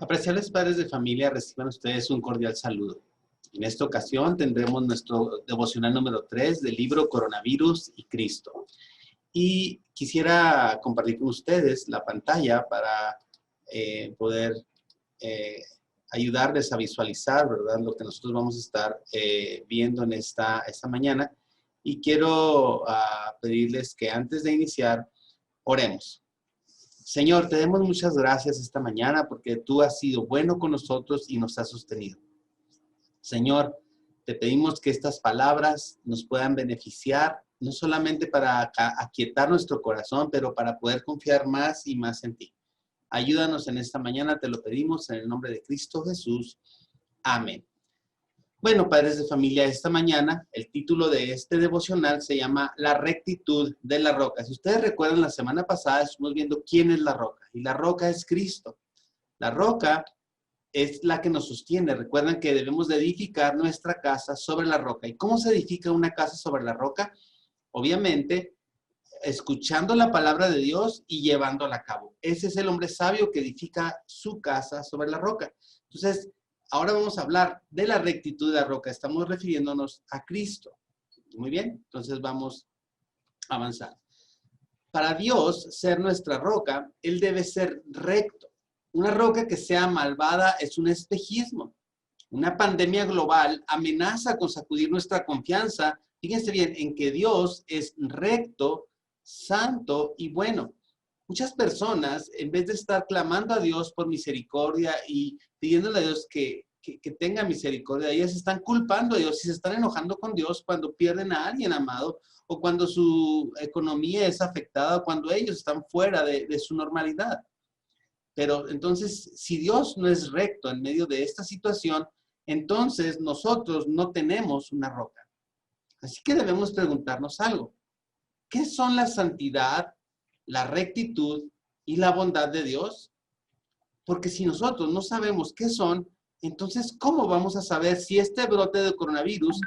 Apreciables padres de familia, reciban ustedes un cordial saludo. En esta ocasión tendremos nuestro devocional número 3 del libro Coronavirus y Cristo. Y quisiera compartir con ustedes la pantalla para poder ayudarles a visualizar, ¿verdad?, lo que nosotros vamos a estar viendo en esta mañana. Y quiero pedirles que antes de iniciar, oremos. Señor, te damos muchas gracias esta mañana porque tú has sido bueno con nosotros y nos has sostenido. Señor, te pedimos que estas palabras nos puedan beneficiar, no solamente para aquietar nuestro corazón, pero para poder confiar más y más en ti. Ayúdanos en esta mañana, te lo pedimos en el nombre de Cristo Jesús. Amén. Bueno, padres de familia, esta mañana el título de este devocional se llama La rectitud de la roca. Si ustedes recuerdan, la semana pasada estuvimos viendo quién es la roca, y la roca es Cristo. La roca es la que nos sostiene. Recuerdan que debemos de edificar nuestra casa sobre la roca. ¿Y cómo se edifica una casa sobre la roca? Obviamente, escuchando la palabra de Dios y llevándola a cabo. Ese es el hombre sabio que edifica su casa sobre la roca. Entonces, ahora vamos a hablar de la rectitud de la roca. Estamos refiriéndonos a Cristo. Muy bien, entonces vamos a avanzar. Para Dios ser nuestra roca, Él debe ser recto. Una roca que sea malvada es un espejismo. Una pandemia global amenaza con sacudir nuestra confianza, fíjense bien, en que Dios es recto, santo y bueno. Muchas personas, en vez de estar clamando a Dios por misericordia y pidiéndole a Dios que tenga misericordia, ellas están culpando a Dios y se están enojando con Dios cuando pierden a alguien amado o cuando su economía es afectada o cuando ellos están fuera de su normalidad. Pero entonces, si Dios no es recto en medio de esta situación, entonces nosotros no tenemos una roca. Así que debemos preguntarnos algo. ¿Qué son la santidad, la rectitud y la bondad de Dios? Porque si nosotros no sabemos qué son, entonces, ¿cómo vamos a saber si este brote de coronavirus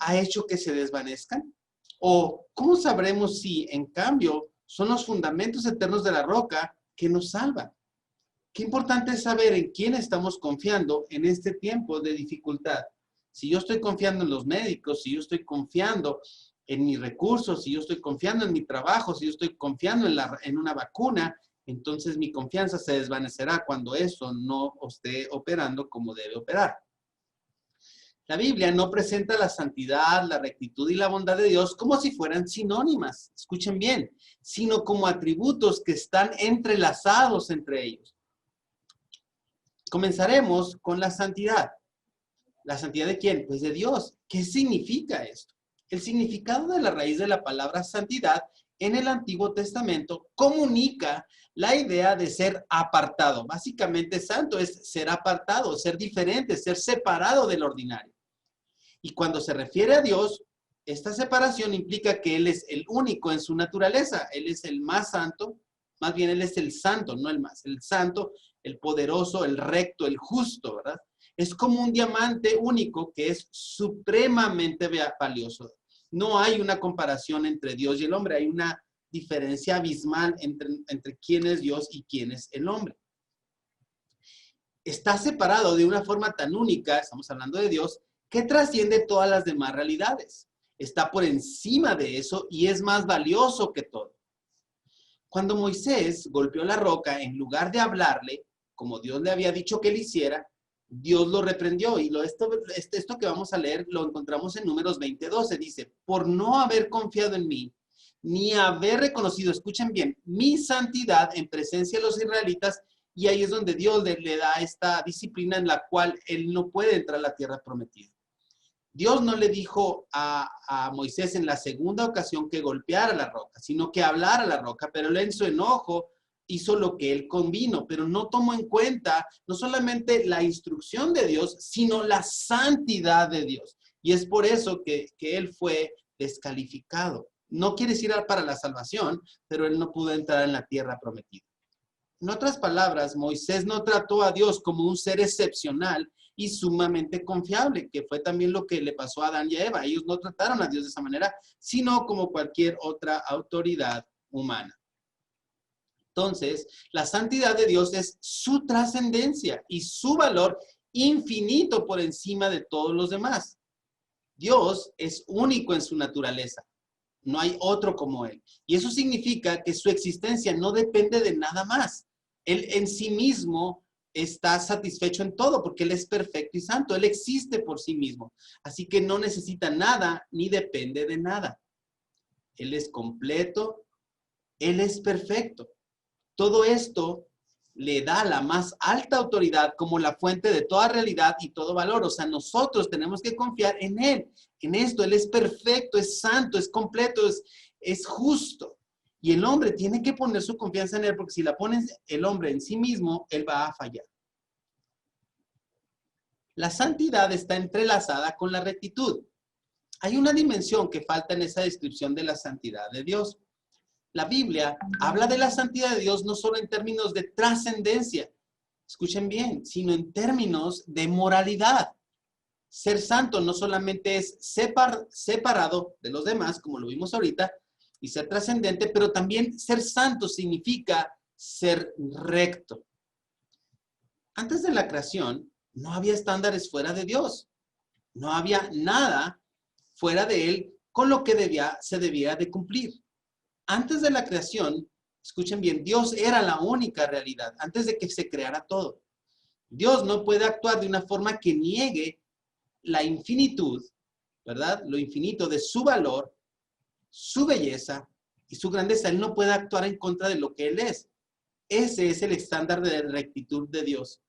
ha hecho que se desvanezcan? ¿O cómo sabremos si, en cambio, son los fundamentos eternos de la roca que nos salvan? Qué importante es saber en quién estamos confiando en este tiempo de dificultad. Si yo estoy confiando en los médicos, si yo estoy confiando en mis recursos, si yo estoy confiando en mi trabajo, si yo estoy confiando en una vacuna, entonces mi confianza se desvanecerá cuando eso no esté operando como debe operar. La Biblia no presenta la santidad, la rectitud y la bondad de Dios como si fueran sinónimas, escuchen bien, sino como atributos que están entrelazados entre ellos. Comenzaremos con la santidad. ¿La santidad de quién? Pues de Dios. ¿Qué significa esto? El significado de la raíz de la palabra santidad en el Antiguo Testamento comunica la idea de ser apartado. Básicamente, santo es ser apartado, ser diferente, ser separado del ordinario. Y cuando se refiere a Dios, esta separación implica que Él es el único en su naturaleza. Él es el más santo, más bien Él es el santo, no el más. El santo, el poderoso, el recto, el justo, ¿verdad? Es como un diamante único que es supremamente valioso. No hay una comparación entre Dios y el hombre, hay una diferencia abismal entre quién es Dios y quién es el hombre. Está separado de una forma tan única, estamos hablando de Dios, que trasciende todas las demás realidades. Está por encima de eso y es más valioso que todo. Cuando Moisés golpeó la roca, en lugar de hablarle, como Dios le había dicho que le hiciera, Dios lo reprendió. Y esto que vamos a leer lo encontramos en Números 20:12. Dice, por no haber confiado en mí, ni haber reconocido, escuchen bien, mi santidad en presencia de los israelitas. Y ahí es donde Dios le da esta disciplina en la cual él no puede entrar a la tierra prometida. Dios no le dijo a Moisés en la segunda ocasión que golpeara la roca, sino que hablara a la roca, pero él en su enojo hizo lo que él convino, pero no tomó en cuenta no solamente la instrucción de Dios, sino la santidad de Dios. Y es por eso que él fue descalificado. No quiere decir para la salvación, pero él no pudo entrar en la tierra prometida. En otras palabras, Moisés no trató a Dios como un ser excepcional y sumamente confiable, que fue también lo que le pasó a Adán y a Eva. Ellos no trataron a Dios de esa manera, sino como cualquier otra autoridad humana. Entonces, la santidad de Dios es su trascendencia y su valor infinito por encima de todos los demás. Dios es único en su naturaleza. No hay otro como Él. Y eso significa que su existencia no depende de nada más. Él en sí mismo está satisfecho en todo porque Él es perfecto y santo. Él existe por sí mismo. Así que no necesita nada ni depende de nada. Él es completo. Él es perfecto. Todo esto le da la más alta autoridad como la fuente de toda realidad y todo valor. O sea, nosotros tenemos que confiar en Él, en esto. Él es perfecto, es santo, es completo, es justo. Y el hombre tiene que poner su confianza en Él, porque si la pone el hombre en sí mismo, Él va a fallar. La santidad está entrelazada con la rectitud. Hay una dimensión que falta en esa descripción de la santidad de Dios. La Biblia habla de la santidad de Dios no solo en términos de trascendencia, escuchen bien, sino en términos de moralidad. Ser santo no solamente es separado de los demás, como lo vimos ahorita, y ser trascendente, pero también ser santo significa ser recto. Antes de la creación, no había estándares fuera de Dios. No había nada fuera de Él con lo que se debía de cumplir. Antes de la creación, escuchen bien, Dios era la única realidad, antes de que se creara todo. Dios no puede actuar de una forma que niegue la infinitud, ¿verdad? Lo infinito de su valor, su belleza y su grandeza. Él no puede actuar en contra de lo que Él es. Ese es el estándar de rectitud de Dios.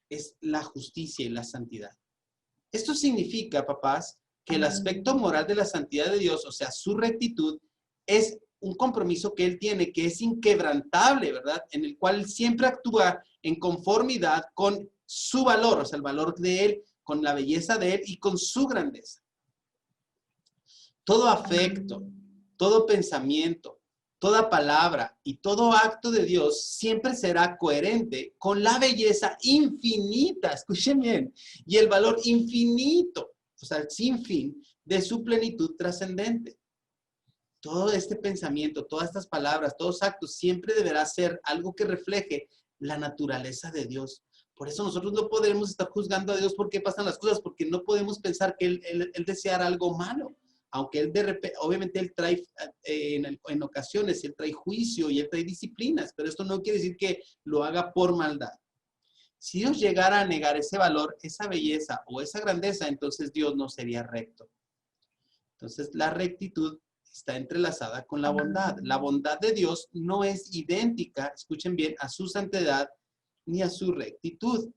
Es la justicia y la santidad. Esto significa, papás, que el aspecto moral de la santidad de Dios, o sea, su rectitud, es un compromiso que Él tiene, que es inquebrantable, ¿verdad? En el cual Él siempre actúa en conformidad con su valor, o sea, el valor de Él, con la belleza de Él y con su grandeza. Todo afecto, todo pensamiento, toda palabra y todo acto de Dios siempre será coherente con la belleza infinita, escuchen bien, y el valor infinito, o sea, sin fin, de su plenitud trascendente. Todo este pensamiento, todas estas palabras, todos actos, siempre deberá ser algo que refleje la naturaleza de Dios. Por eso nosotros no podemos estar juzgando a Dios por qué pasan las cosas, porque no podemos pensar que Él deseara algo malo. Aunque Él de repente, obviamente Él trae, en ocasiones, Él trae juicio y Él trae disciplinas, pero esto no quiere decir que lo haga por maldad. Si Dios llegara a negar ese valor, esa belleza o esa grandeza, entonces Dios no sería recto. Entonces la rectitud está entrelazada con la bondad. La bondad de Dios no es idéntica, escuchen bien, a su santidad ni a su rectitud.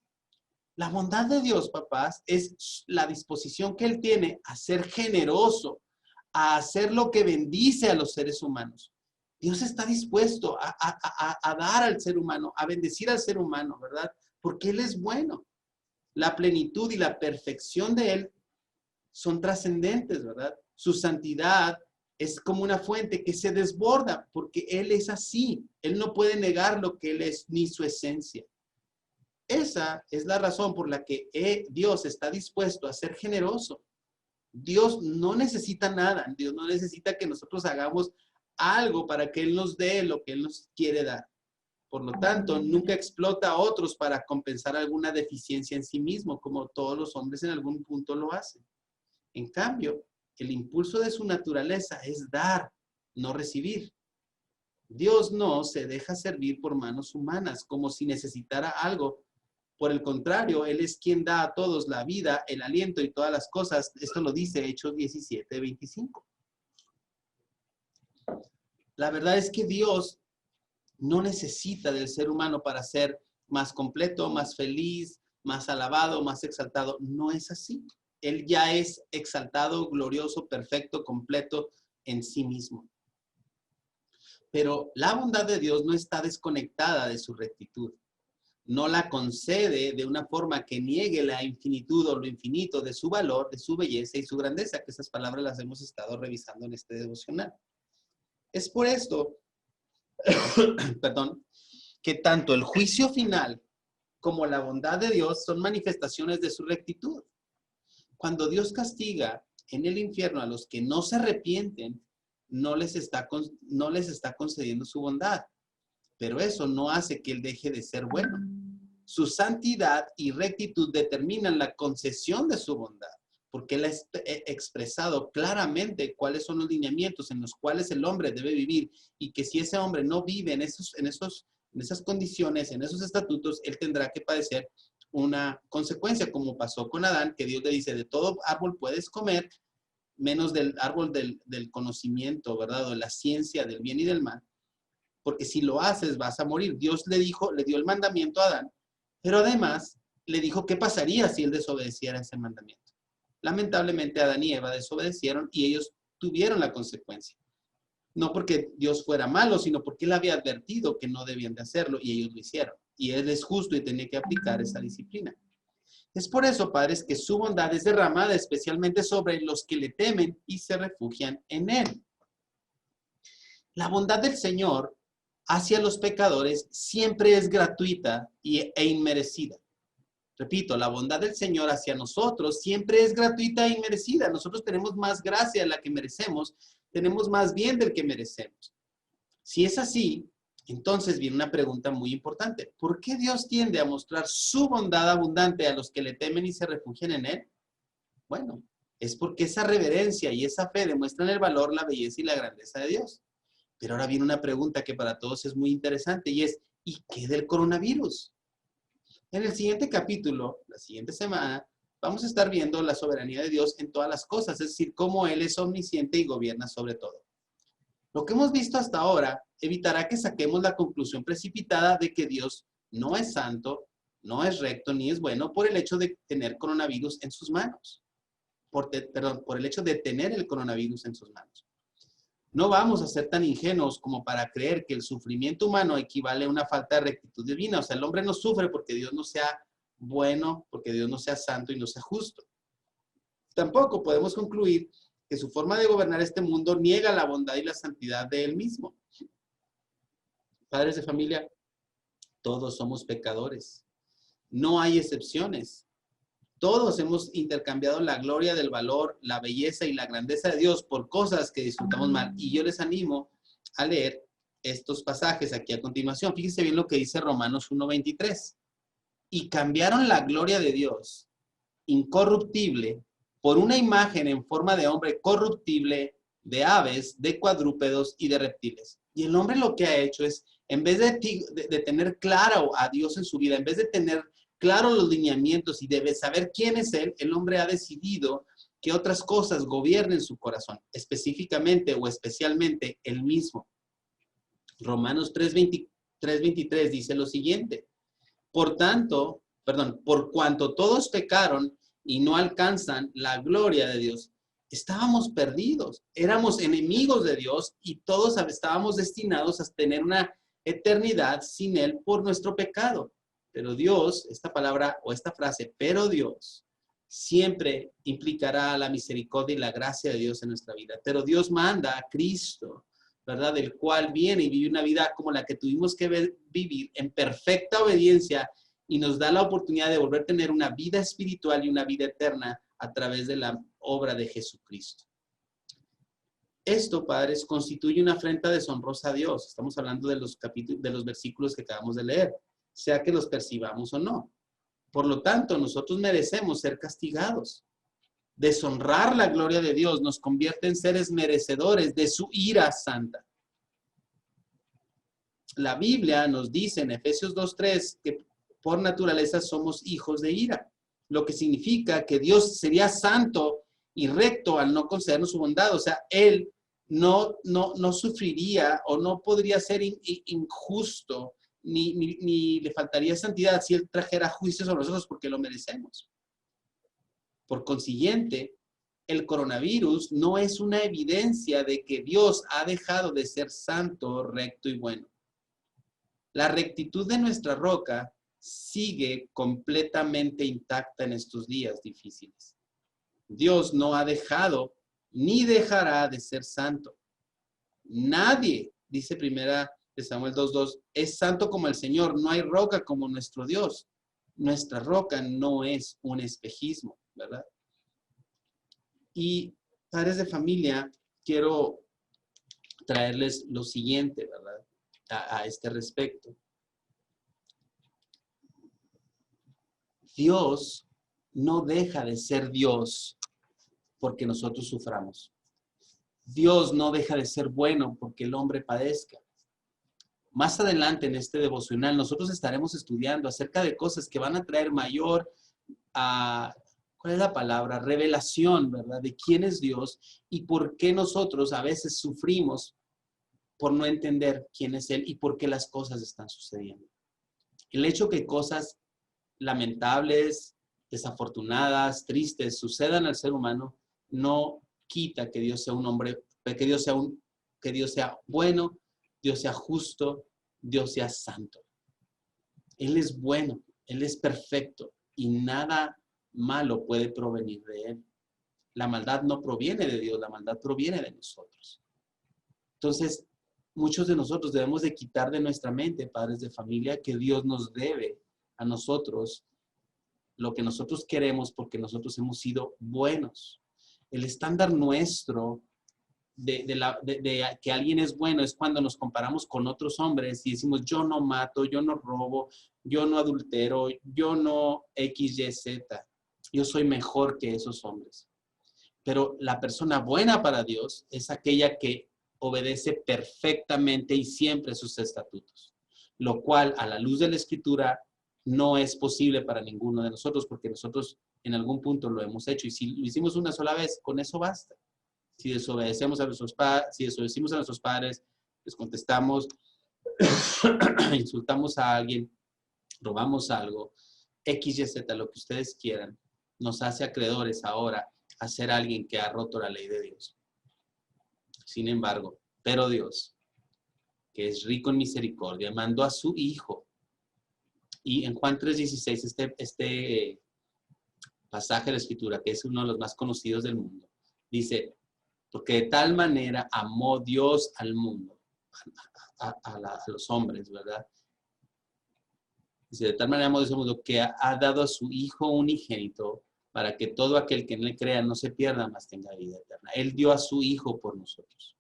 La bondad de Dios, papás, es la disposición que Él tiene a ser generoso, a hacer lo que bendice a los seres humanos. Dios está dispuesto a dar al ser humano, a bendecir al ser humano, ¿verdad? Porque Él es bueno. La plenitud y la perfección de Él son trascendentes, ¿verdad? Su santidad es como una fuente que se desborda porque Él es así. Él no puede negar lo que Él es ni su esencia. Esa es la razón por la que Dios está dispuesto a ser generoso. Dios no necesita nada. Dios no necesita que nosotros hagamos algo para que Él nos dé lo que Él nos quiere dar. Por lo tanto, nunca explota a otros para compensar alguna deficiencia en sí mismo, como todos los hombres en algún punto lo hacen. En cambio, el impulso de su naturaleza es dar, no recibir. Dios no se deja servir por manos humanas, como si necesitara algo. Por el contrario, Él es quien da a todos la vida, el aliento y todas las cosas. Esto lo dice Hechos 17:25. La verdad es que Dios no necesita del ser humano para ser más completo, más feliz, más alabado, más exaltado. No es así. Él ya es exaltado, glorioso, perfecto, completo en sí mismo. Pero la bondad de Dios no está desconectada de su rectitud. No la concede de una forma que niegue la infinitud o lo infinito de su valor, de su belleza y su grandeza, que esas palabras las hemos estado revisando en este devocional. Es por esto, perdón, que tanto el juicio final como la bondad de Dios son manifestaciones de su rectitud. Cuando Dios castiga en el infierno a los que no se arrepienten, no les está concediendo su bondad. pero eso no hace que él deje de ser bueno. Su santidad y rectitud determinan la concesión de su bondad, porque él ha expresado claramente cuáles son los lineamientos en los cuales el hombre debe vivir, y que si ese hombre no vive en esas condiciones, en esos estatutos, él tendrá que padecer una consecuencia, como pasó con Adán, que Dios le dice, de todo árbol puedes comer, menos del árbol del conocimiento, ¿verdad? O de la ciencia del bien y del mal, porque si lo haces vas a morir. Dios le dio el mandamiento a Adán, pero además le dijo qué pasaría si él desobedeciera ese mandamiento. Lamentablemente Adán y Eva desobedecieron y ellos tuvieron la consecuencia. No porque Dios fuera malo, sino porque él había advertido que no debían de hacerlo y ellos lo hicieron. Y él es justo y tenía que aplicar esa disciplina. Es por eso, padres, que su bondad es derramada especialmente sobre los que le temen y se refugian en él. La bondad del Señor hacia los pecadores siempre es gratuita e inmerecida. Repito, la bondad del Señor hacia nosotros siempre es gratuita e inmerecida. Nosotros tenemos más gracia de la que merecemos, tenemos más bien del que merecemos. Si es así, entonces viene una pregunta muy importante. ¿Por qué Dios tiende a mostrar su bondad abundante a los que le temen y se refugian en él? Bueno, es porque esa reverencia y esa fe demuestran el valor, la belleza y la grandeza de Dios. Pero ahora viene una pregunta que para todos es muy interesante y es, ¿y qué del coronavirus? En el siguiente capítulo, la siguiente semana, vamos a estar viendo la soberanía de Dios en todas las cosas, es decir, cómo Él es omnisciente y gobierna sobre todo. Lo que hemos visto hasta ahora evitará que saquemos la conclusión precipitada de que Dios no es santo, no es recto ni es bueno por el hecho de tener coronavirus en sus manos. Por el hecho de tener el coronavirus en sus manos. No vamos a ser tan ingenuos como para creer que el sufrimiento humano equivale a una falta de rectitud divina. O sea, el hombre no sufre porque Dios no sea bueno, porque Dios no sea santo y no sea justo. Tampoco podemos concluir que su forma de gobernar este mundo niega la bondad y la santidad de él mismo. Padres de familia, todos somos pecadores. No hay excepciones. Todos hemos intercambiado la gloria del valor, la belleza y la grandeza de Dios por cosas que disfrutamos mal. Y yo les animo a leer estos pasajes aquí a continuación. Fíjense bien lo que dice Romanos 1:23. Y cambiaron la gloria de Dios, incorruptible, por una imagen en forma de hombre corruptible, de aves, de cuadrúpedos y de reptiles. Y el hombre lo que ha hecho es, en vez de tener claro a Dios en su vida, en vez de tener claro los lineamientos y debe saber quién es él, el hombre ha decidido que otras cosas gobiernen su corazón, específicamente o especialmente él mismo. Romanos 3:23 dice lo siguiente. Por cuanto todos pecaron y no alcanzan la gloria de Dios, estábamos perdidos, éramos enemigos de Dios y todos estábamos destinados a tener una eternidad sin Él por nuestro pecado. Pero Dios, esta palabra o esta frase, pero Dios, siempre implicará la misericordia y la gracia de Dios en nuestra vida. Pero Dios manda a Cristo, ¿verdad? Del cual viene y vive una vida como la que tuvimos que vivir en perfecta obediencia y nos da la oportunidad de volver a tener una vida espiritual y una vida eterna a través de la obra de Jesucristo. Esto, padres, constituye una afrenta deshonrosa a Dios. Estamos hablando de los versículos que acabamos de leer, sea que los percibamos o no. Por lo tanto, nosotros merecemos ser castigados. Deshonrar la gloria de Dios nos convierte en seres merecedores de su ira santa. La Biblia nos dice en Efesios 2:3 que por naturaleza somos hijos de ira, lo que significa que Dios sería santo y recto al no concedernos su bondad. O sea, Él no sufriría o no podría ser injusto ni le faltaría santidad si Él trajera juicio sobre nosotros porque lo merecemos. Por consiguiente, el coronavirus no es una evidencia de que Dios ha dejado de ser santo, recto y bueno. La rectitud de nuestra roca sigue completamente intacta en estos días difíciles. Dios no ha dejado ni dejará de ser santo. Nadie, dice primera de Samuel 2:2, es santo como el Señor. No hay roca como nuestro Dios. Nuestra roca no es un espejismo, ¿verdad? Y padres de familia, quiero traerles lo siguiente, ¿verdad? a este respecto. Dios no deja de ser Dios porque nosotros suframos. Dios no deja de ser bueno porque el hombre padezca. Más adelante en este devocional nosotros estaremos estudiando acerca de cosas que van a traer mayor, ¿cuál es la palabra? Revelación, ¿verdad? De quién es Dios y por qué nosotros a veces sufrimos por no entender quién es Él y por qué las cosas están sucediendo. El hecho que cosas lamentables, desafortunadas, tristes sucedan al ser humano no quita que Dios sea un hombre, que Dios sea bueno, Dios sea justo, Dios sea santo. Él es bueno, Él es perfecto y nada malo puede provenir de Él. La maldad no proviene de Dios, la maldad proviene de nosotros. Entonces, muchos de nosotros debemos de quitar de nuestra mente, padres de familia, que Dios nos debe a nosotros lo que nosotros queremos porque nosotros hemos sido buenos. El estándar nuestro de que alguien es bueno es cuando nos comparamos con otros hombres y decimos, yo no mato, yo no robo, yo no adultero, yo no X, Y, Z. Yo soy mejor que esos hombres. Pero la persona buena para Dios es aquella que obedece perfectamente y siempre sus estatutos, lo cual a la luz de la Escritura no es posible para ninguno de nosotros porque nosotros en algún punto lo hemos hecho y si lo hicimos una sola vez, con eso basta. Si desobedecemos a nuestros padres, les contestamos, insultamos a alguien, robamos algo, X, Y, Z, lo que ustedes quieran, nos hace acreedores ahora a ser alguien que ha roto la ley de Dios. Sin embargo, pero Dios, que es rico en misericordia, mandó a su Hijo. Y en Juan 3:16, este pasaje de la Escritura, que es uno de los más conocidos del mundo, dice, porque de tal manera amó Dios al mundo, a los hombres, ¿verdad? Dice, de tal manera amó Dios al mundo que ha dado a su Hijo unigénito para que todo aquel que en él crea no se pierda, mas tenga vida eterna. Él dio a su Hijo por nosotros.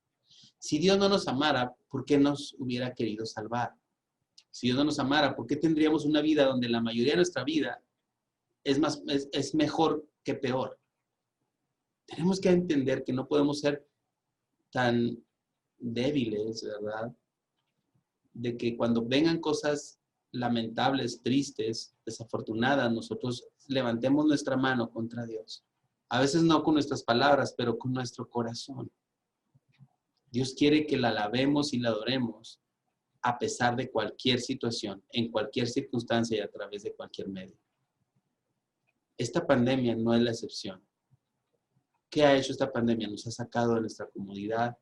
Si Dios no nos amara, ¿por qué nos hubiera querido salvar? Si Dios no nos amara, ¿por qué tendríamos una vida donde la mayoría de nuestra vida es mejor que peor? Tenemos que entender que no podemos ser tan débiles, ¿verdad? De que cuando vengan cosas lamentables, tristes, desafortunadas, nosotros levantemos nuestra mano contra Dios. A veces no con nuestras palabras, pero con nuestro corazón. Dios quiere que la alabemos y la adoremos a pesar de cualquier situación, en cualquier circunstancia y a través de cualquier medio. Esta pandemia no es la excepción. ¿Qué ha hecho esta pandemia? Nos ha sacado de nuestra comodidad,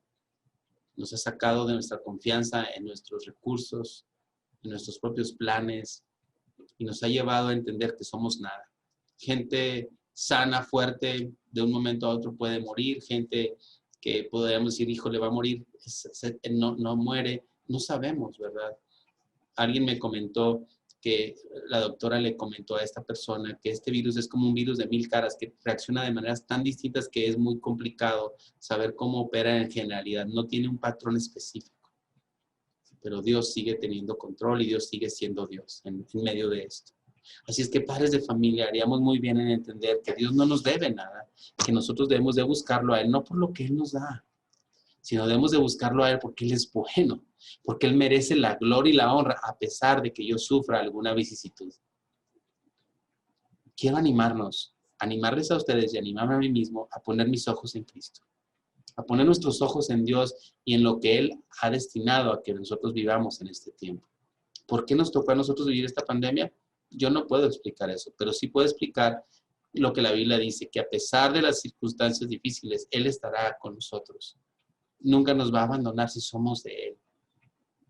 nos ha sacado de nuestra confianza en nuestros recursos, en nuestros propios planes y nos ha llevado a entender que somos nada. Gente sana, fuerte, de un momento a otro puede morir, gente que podríamos decir, hijo, le va a morir, no muere, no sabemos, ¿verdad? Alguien me comentó que la doctora le comentó a esta persona que este virus es como un virus de 1000 caras que reacciona de maneras tan distintas que es muy complicado saber cómo opera en generalidad. No tiene un patrón específico. Pero Dios sigue teniendo control y Dios sigue siendo Dios en medio de esto. Así es que padres de familia haríamos muy bien en entender que Dios no nos debe nada, que nosotros debemos de buscarlo a Él, no por lo que Él nos da, sino debemos de buscarlo a Él porque Él es bueno, porque Él merece la gloria y la honra a pesar de que yo sufra alguna vicisitud. Quiero animarles a ustedes y animarme a mí mismo a poner mis ojos en Cristo, a poner nuestros ojos en Dios y en lo que Él ha destinado a que nosotros vivamos en este tiempo. ¿Por qué nos tocó a nosotros vivir esta pandemia? Yo no puedo explicar eso, pero sí puedo explicar lo que la Biblia dice, que a pesar de las circunstancias difíciles, Él estará con nosotros. Nunca nos va a abandonar si somos de Él.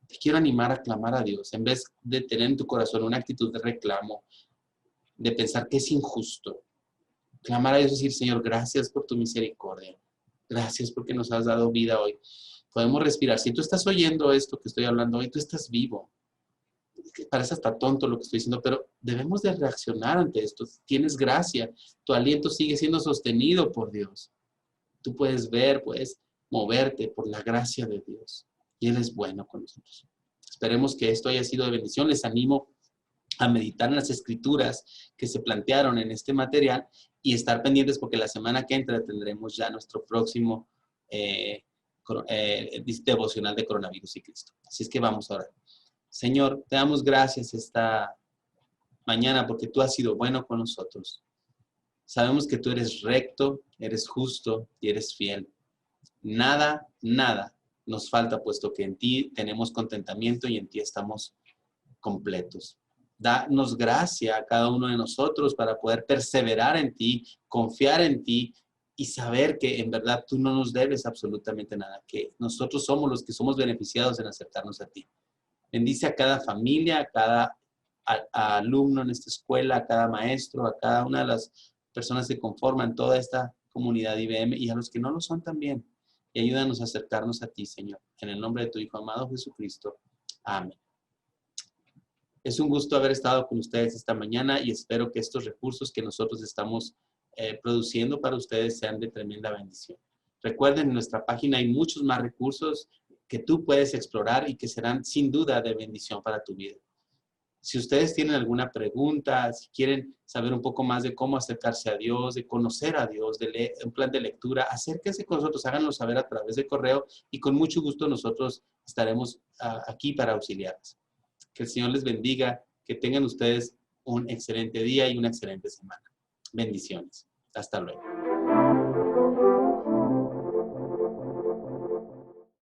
Te quiero animar a clamar a Dios, en vez de tener en tu corazón una actitud de reclamo, de pensar que es injusto. Clamar a Dios y decir, Señor, gracias por tu misericordia. Gracias porque nos has dado vida hoy. Podemos respirar. Si tú estás oyendo esto que estoy hablando hoy, tú estás vivo. Parece hasta tonto lo que estoy diciendo, pero debemos de reaccionar ante esto. Tienes gracia. Tu aliento sigue siendo sostenido por Dios. Tú puedes ver, puedes moverte por la gracia de Dios. Y Él es bueno con nosotros. Esperemos que esto haya sido de bendición. Les animo a meditar en las escrituras que se plantearon en este material y estar pendientes porque la semana que entra tendremos ya nuestro próximo devocional de coronavirus y Cristo. Así es que vamos a orar. Señor, te damos gracias esta mañana porque tú has sido bueno con nosotros. Sabemos que tú eres recto, eres justo y eres fiel. Nada nos falta, puesto que en ti tenemos contentamiento y en ti estamos completos. Danos gracia a cada uno de nosotros para poder perseverar en ti, confiar en ti y saber que en verdad tú no nos debes absolutamente nada, que nosotros somos los que somos beneficiados en acercarnos a ti. Bendice a cada familia, a cada alumno en esta escuela, a cada maestro, a cada una de las personas que conforman toda esta comunidad IBM y a los que no lo son también. Y ayúdanos a acercarnos a ti, Señor. En el nombre de tu Hijo amado Jesucristo. Amén. Es un gusto haber estado con ustedes esta mañana y espero que estos recursos que nosotros estamos produciendo para ustedes sean de tremenda bendición. Recuerden, en nuestra página hay muchos más recursos que tú puedes explorar y que serán sin duda de bendición para tu vida. Si ustedes tienen alguna pregunta, si quieren saber un poco más de cómo acercarse a Dios, de conocer a Dios, de leer un plan de lectura, acérquense con nosotros, háganlo saber a través de correo y con mucho gusto nosotros estaremos aquí para auxiliarles. Que el Señor les bendiga, que tengan ustedes un excelente día y una excelente semana. Bendiciones. Hasta luego.